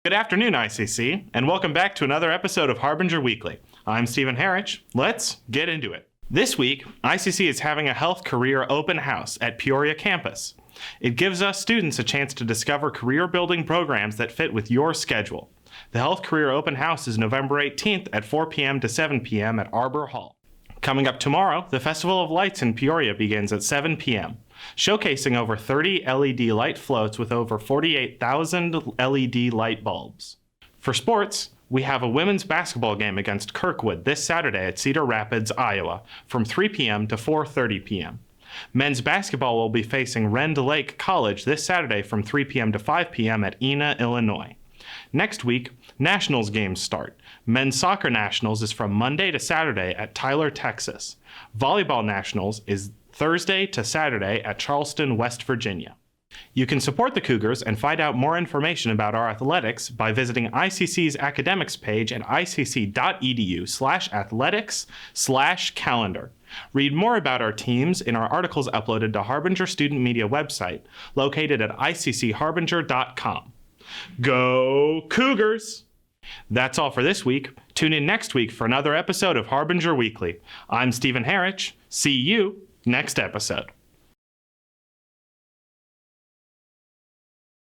Good afternoon, ICC, and welcome back to another episode of Harbinger Weekly. I'm Stephen Harich. Let's get into it. This week, ICC is having a health career open house at Peoria campus. It gives us students a chance to discover career-building programs that fit with your schedule. The Health Career Open House is November 18th at 4 p.m. to 7 p.m. at Arbor Hall. Coming up tomorrow, the Festival of Lights in Peoria begins at 7 p.m., showcasing over 30 LED light floats with over 48,000 LED light bulbs. For sports, we have a women's basketball game against Kirkwood this Saturday at Cedar Rapids, Iowa, from 3 p.m. to 4:30 p.m. Men's basketball will be facing Rend Lake College this Saturday from 3 p.m. to 5 p.m. at Ena, Illinois. Next week, Nationals games start. Men's Soccer Nationals is from Monday to Saturday at Tyler, Texas. Volleyball Nationals is Thursday to Saturday at Charleston, West Virginia. You can support the Cougars and find out more information about our athletics by visiting ICC's academics page at icc.edu/athletics/calendar. Read more about our teams in our articles uploaded to Harbinger Student Media website, located at iccharbinger.com. Go Cougars! That's all for this week. Tune in next week for another episode of Harbinger Weekly. I'm Stephen Harich. See you next episode.